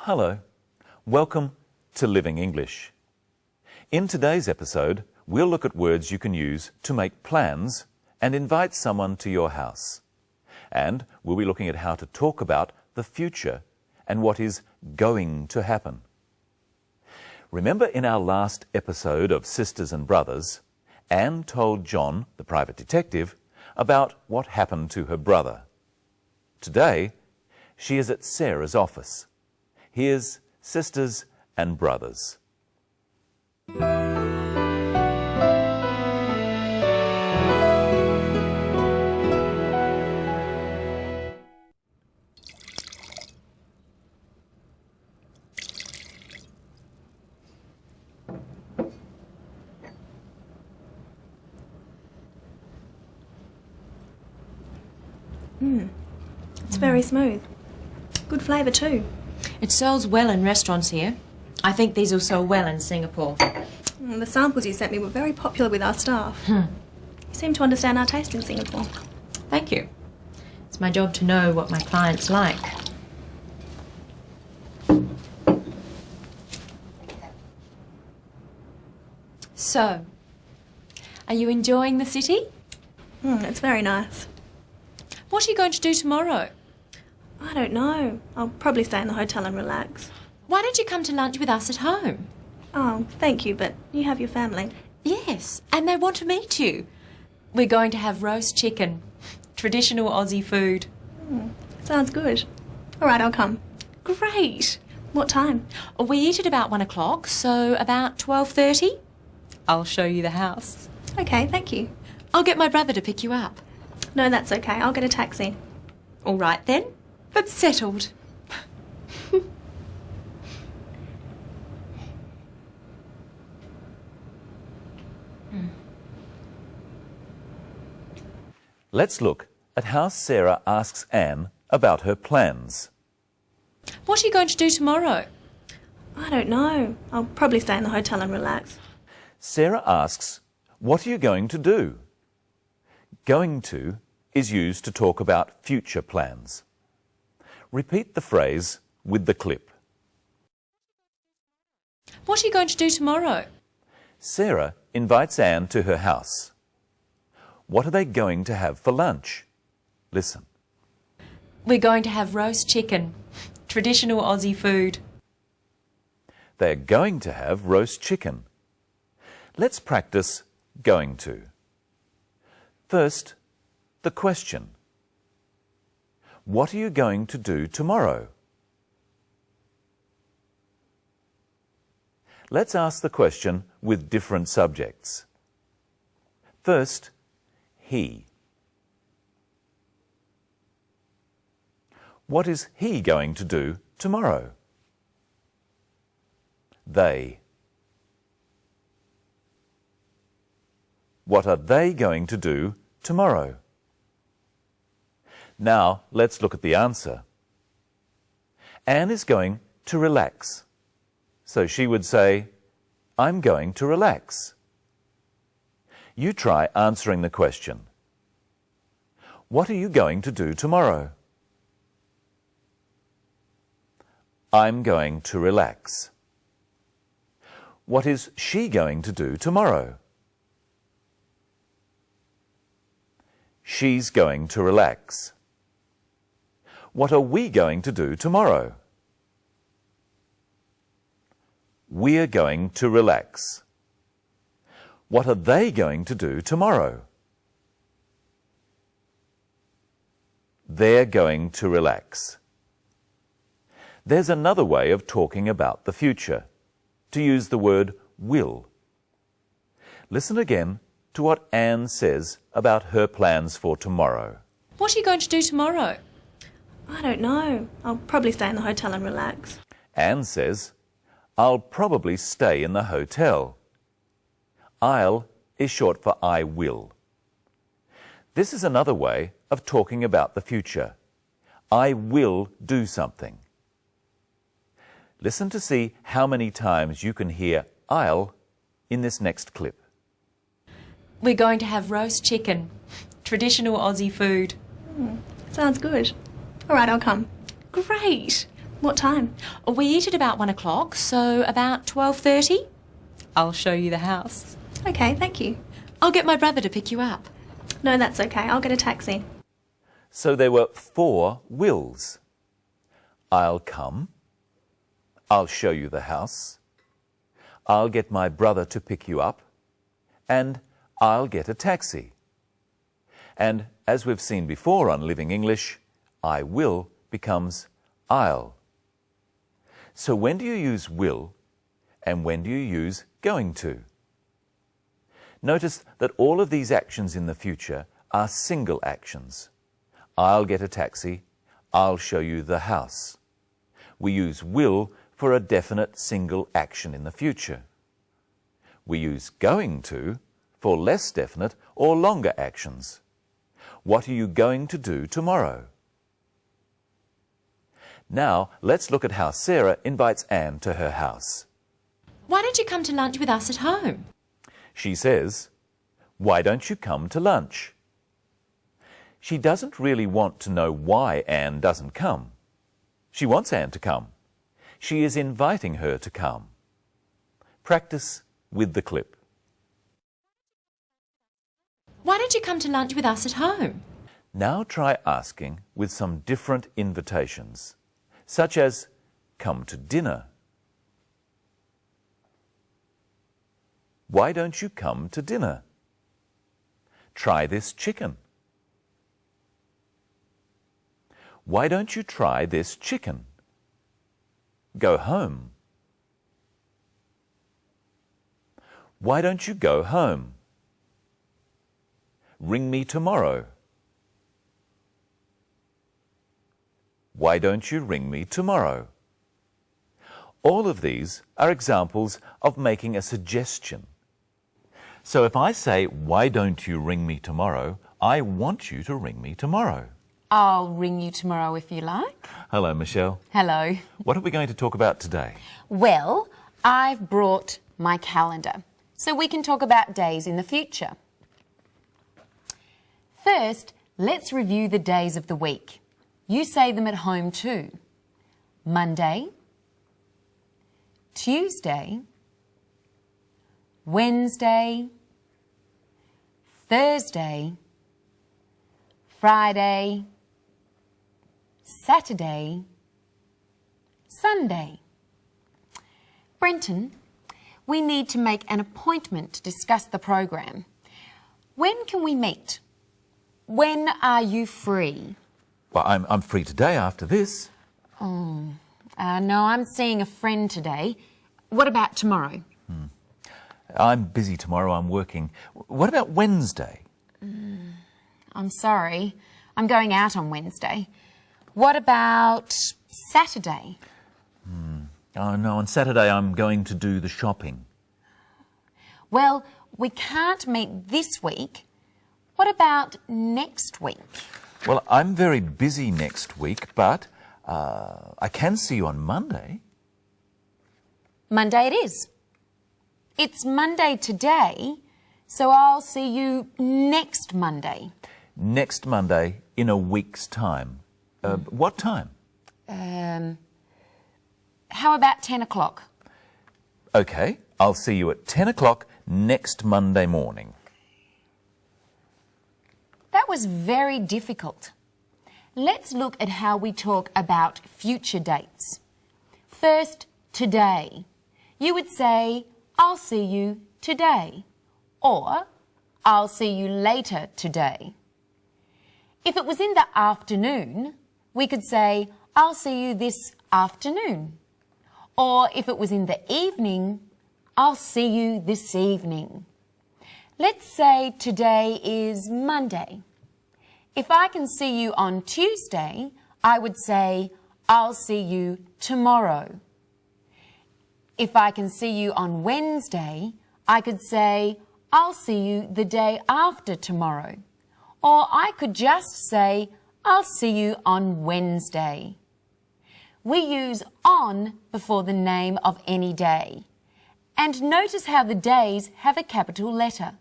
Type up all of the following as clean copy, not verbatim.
Hello, welcome to Living English. In today's episode, we'll look at words you can use to make plans and invite someone to your house. And we'll be looking at how to talk about the future and what is going to happen. Remember in our last episode of Sisters and Brothers, Anne told John, the private detective, about what happened to her brother. Today, she is at Sarah's office. Here's Sisters and Brothers. It's very smooth. Good flavour too. It sells well in restaurants here. I think these will sell well in Singapore. The samples you sent me were very popular with our staff. You seem to understand our taste in Singapore. Thank you. It's my job to know what my clients like. So, are you enjoying the city? It's very nice. What are you going to do tomorrow? I don't know. I'll probably stay in the hotel and relax. Why don't you come to lunch with us at home? Oh, thank you, but you have your family. Yes, and they want to meet you. We're going to have roast chicken, traditional Aussie food. Sounds good. All right, I'll come. Great. What time? We eat at about 1 o'clock, so about 12:30. I'll show you the house. Okay, thank you. I'll get my brother to pick you up. No, that's okay. I'll get a taxi. All right then, but settled. Let's look at how Sarah asks Anne about her plans. What are you going to do tomorrow? I don't know. I'll probably stay in the hotel and relax. Sarah asks, "What are you going to do?" Going to is used to talk about future plans. Repeat the phrase with the clip. What are you going to do tomorrow? Sarah invites Anne to her house. What are they going to have for lunch? Listen. We're going to have roast chicken, traditional Aussie food. They're going to have roast chicken. Let's practice going to. First, the question. What are you going to do tomorrow? Let's ask the question with different subjects. First, he. What is he going to do tomorrow? They. What are they going to do tomorrow? Now, let's look at the answer. Anne is going to relax. So she would say, "I'm going to relax." You try answering the question. What are you going to do tomorrow? I'm going to relax. What is she going to do tomorrow? She's going to relax. What are we going to do tomorrow? We're going to relax. What are they going to do tomorrow? They're going to relax. There's another way of talking about the future, to use the word will. Listen again to what Anne says about her plans for tomorrow. What are you going to do tomorrow? I don't know. I'll probably stay in the hotel and relax. Anne says, "I'll probably stay in the hotel." I'll is short for I will. This is another way of talking about the future. I will do something. Listen to see how many times you can hear I'll in this next clip. We're going to have roast chicken, traditional Aussie food. Sounds good. All right, I'll come. Great. What time? We eat at about 1 o'clock, so about 12:30. I'll show you the house. Okay, thank you. I'll get my brother to pick you up. No, that's okay. I'll get a taxi. So there were 4 wills. I'll come. I'll show you the house. I'll get my brother to pick you up. And I'll get a taxi. And as we've seen before on Living English, I will becomes I'll. So when do you use will and when do you use going to? Notice that all of these actions in the future are single actions. I'll get a taxi. I'll show you the house. We use will for a definite single action in the future. We use going to for less definite or longer actions. What are you going to do tomorrow? Now, let's look at how Sarah invites Anne to her house. Why don't you come to lunch with us at home? She says, "Why don't you come to lunch?" She doesn't really want to know why Anne doesn't come. She wants Anne to come. She is inviting her to come. Practice with the clip. Why don't you come to lunch with us at home? Now try asking with some different invitations, such as, "Come to dinner." Why don't you come to dinner? Try this chicken. Why don't you try this chicken? Go home. Why don't you go home? Ring me tomorrow. Why don't you ring me tomorrow? All of these are examples of making a suggestion. So if I say, "Why don't you ring me tomorrow?" I want you to ring me tomorrow. I'll ring you tomorrow if you like. Hello, Michelle. Hello. What are we going to talk about today? Well, I've brought my calendar so we can talk about days in the future. First, let's review the days of the week. You say them at home too. Monday, Tuesday, Wednesday, Thursday, Friday, Saturday, Sunday. Brenton, we need to make an appointment to discuss the program. When can we meet? When are you free? Well, I'm free today after this. No, I'm seeing a friend today. What about tomorrow? I'm busy tomorrow, I'm working. What about Wednesday? I'm sorry. I'm going out on Wednesday. What about Saturday? Oh no, on Saturday I'm going to do the shopping. Well, we can't meet this week. What about next week? Well, I'm very busy next week, but I can see you on Monday. Monday it is. It's Monday today, so I'll see you next Monday. Next Monday in a week's time. What time? How about 10 o'clock? Okay, I'll see you at 10 o'clock next Monday morning. That was very difficult. Let's look at how we talk about future dates. First, today. You would say, "I'll see you today," or "I'll see you later today." If it was in the afternoon, we could say, "I'll see you this afternoon." Or if it was in the evening, "I'll see you this evening." Let's say today is Monday. If I can see you on Tuesday, I would say, "I'll see you tomorrow." If I can see you on Wednesday, I could say, "I'll see you the day after tomorrow." Or I could just say, "I'll see you on Wednesday." We use on before the name of any day. And notice how the days have a capital letter.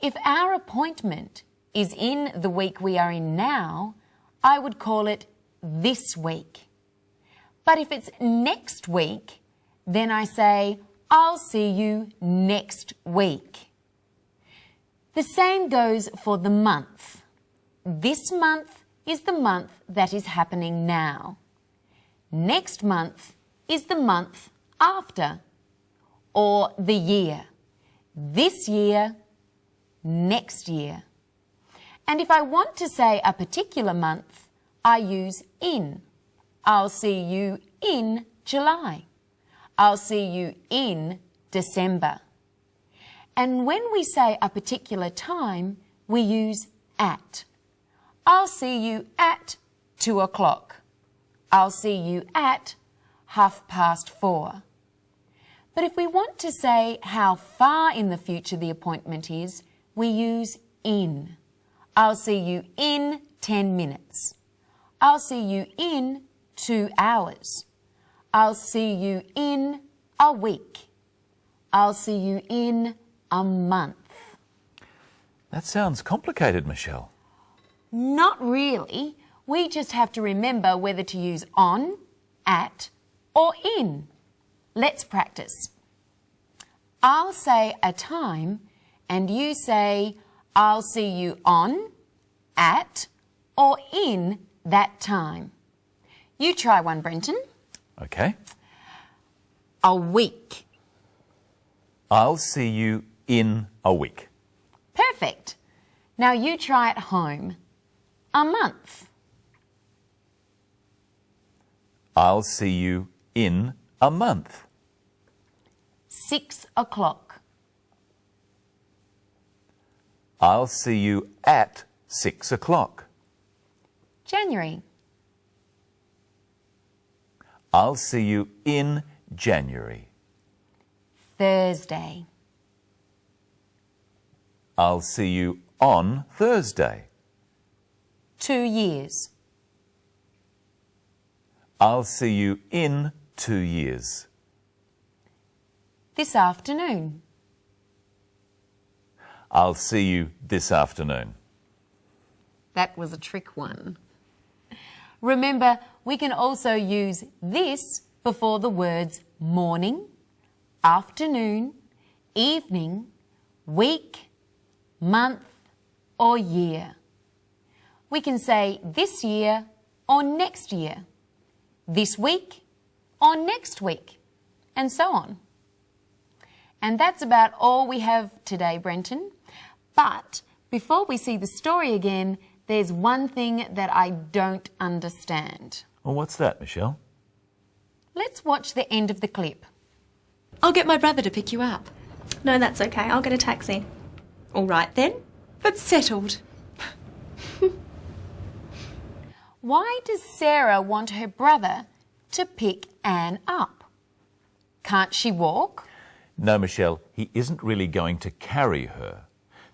If our appointment is in the week we are in now, I would call it this week. But if it's next week, then I say, I'll see you next week. The same goes for the month. This month is the month that is happening now. Next month is the month after. Or the year. This year, next year. And if I want to say a particular month, I use in. I'll see you in July. I'll see you in December. And when we say a particular time, we use at. I'll see you at 2 o'clock. I'll see you at 4:30. But if we want to say how far in the future the appointment is, we use in. I'll see you in 10 minutes. I'll see you in 2 hours. I'll see you in a week. I'll see you in a month. That sounds complicated, Michelle. Not really. We just have to remember whether to use on, at, or in. Let's practice. I'll say a time and you say, I'll see you on, at, or in that time. You try one, Brenton. Okay. A week. I'll see you in a week. Perfect. Now you try at home. A month. I'll see you in a month. 6 o'clock. I'll see you at 6 o'clock. January. I'll see you in January. Thursday. I'll see you on Thursday. 2 years. I'll see you in 2 years. This afternoon. I'll see you this afternoon. That was a trick one. Remember, we can also use this before the words morning, afternoon, evening, week, month, or year. We can say this year or next year, this week or next week, and so on. And that's about all we have today, Brenton. But before we see the story again, there's one thing that I don't understand. Well, what's that, Michelle? Let's watch the end of the clip. I'll get my brother to pick you up. No, that's okay. I'll get a taxi. All right then. That's settled. Why does Sarah want her brother to pick Anne up? Can't she walk? No, Michelle, he isn't really going to carry her.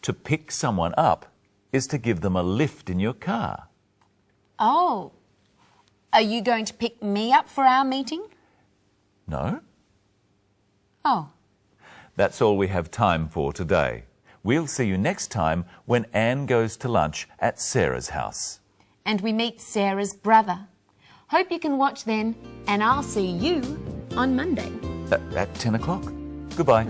To pick someone up is to give them a lift in your car. Oh. Are you going to pick me up for our meeting? No? Oh. That's all we have time for today. We'll see you next time when Anne goes to lunch at Sarah's house. And we meet Sarah's brother. Hope you can watch then, and I'll see you on Monday. At 10 o'clock. Goodbye.